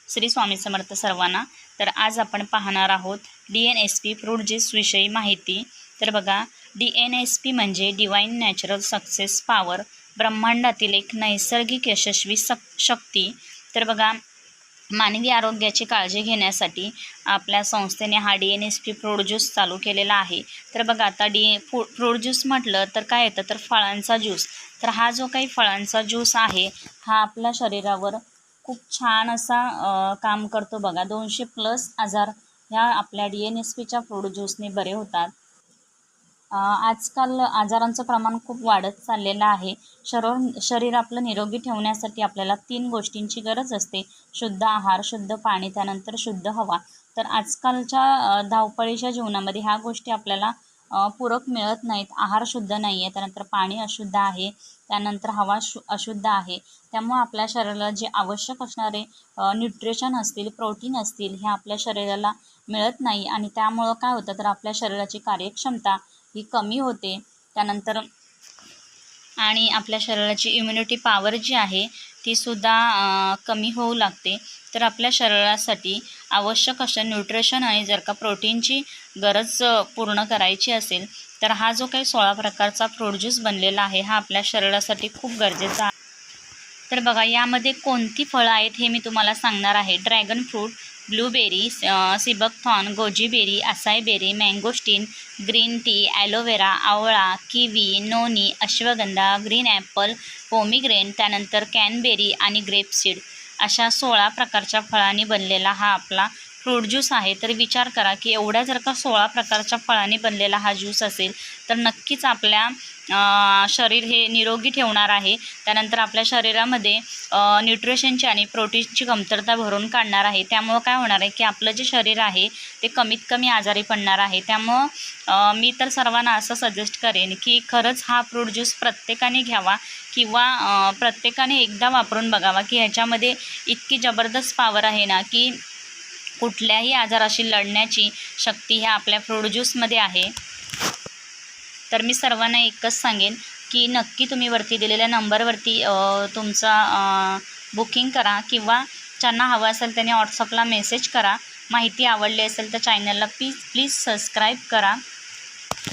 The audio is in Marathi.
श्री स्वामी समर्थ सर्वांना। तर आज आपण पाहणार आहोत DNSP फ्रूट ज्यूस विषयी माहिती। तर बघा, DNSP म्हणजे डिवाइन नॅचरल सक्सेस पॉवर, ब्रह्मांडातील एक नैसर्गिक यशस्वी शक्ती। तर बघा, मानवी आरोग्याची काळजी घेण्यासाठी आपल्या संस्थेने हा DNSP फ्रूट ज्यूस चालू केलेला आहे। तर बघा, आता फ्रूट ज्यूस म्हटलं तर काय येतं, तर फळांचा ज्यूस। तर हा जो काही फळांचा ज्यूस आहे हा आपल्या शरीरावर खूप छान असा काम करतो बघा। 200+ आजार ह्या आपल्या DNSPच्या फ्रूट ज्यूसने बरे होतात। आजकाल आजारांचं प्रमाण खूप वाढत चाललेलं आहे। शरीर आपलं निरोगी ठेवण्यासाठी आपल्याला 3 गोष्टींची गरज असते: शुद्ध आहार, शुद्ध पाणी, त्यानंतर शुद्ध हवा। तर आजकालच्या धावपळीच्या जीवनामध्ये ह्या गोष्टी आपल्याला पूरक मिळत नाहीत। आहार शुद्ध नाही आहे, त्यानंतर पाणी अशुद्ध आहे, त्यानंतर हवा अशुद्ध आहे। त्यामुळे आपल्या शरीराला जे आवश्यक असणारे न्यूट्रिशन असतील, प्रोटीन असतील, हे आपल्या शरीराला मिळत नाही आणि त्यामुळं काय होतं, तर आपल्या शरीराची कार्यक्षमता ही कमी होते। त्यानंतर आणि आपल्या शरीराची इम्युनिटी पॉवर जी आहे ती सुद्धा कमी होऊ लागते। तर आपल्या शरीरासाठी आवश्यक असं न्यूट्रिशन आणि जर का प्रोटीनची गरज पूर्ण करायची असेल तर हा जो काही 16 प्रकारचा फ्रूट ज्यूस बनलेला आहे हा आपल्या शरीरासाठी खूप गरजेचा आहे। तर बघा, यामध्ये कोणती फळं आहेत हे मी तुम्हाला सांगणार आहे। Dragon fruit, blueberry, seabuckthorn, goji berry, acai berry, mangosteen, green tea, aloe vera, आवळा, kiwi, noni, ashwagandha, green Apple, पोमीग्रेन, त्यानंतर कॅनबेरी आणि ग्रेपसीड अशा 16 प्रकारच्या फळांनी बनलेला हा आपला फ्रूट ज्यूस आहे। तर विचार करा की एवढ्या जर का 16 प्रकारच्या फळांनी बनलेला हा ज्यूस असेल तर नक्कीच आपल्या शरीर हे निरोगी ठेवणार आहे। त्यानंतर आपल्या शरीरामध्ये न्यूट्रिशनची आणि प्रोटीनची कमतरता भरून काढणार आहे। त्यामुळं काय होणार आहे की आपलं जे शरीर आहे ते कमीत कमी आजारी पडणार आहे। त्यामुळं मी तर सर्वांना असं सजेस्ट करेन की खरंच हा फ्रूट ज्यूस प्रत्येकाने घ्यावा किंवा प्रत्येकाने एकदा वापरून बघावा की ह्याच्यामध्ये इतकी जबरदस्त पॉवर आहे ना की कुठल्याही आजाराशी लढण्याची शक्ती ह्या आपल्या फ्रूट ज्यूसमध्ये आहे। तर मी सर्वांना एकच सांगेन की नक्की तुम्ही वरती दिलेल्या नंबरवरती तुमचा बुकिंग करा किंवा ज्यांना हवं असेल त्यांनी व्हॉट्सअपला मेसेज करा। माहिती आवडली असेल तर चॅनलला प्लीज सबस्क्राईब करा।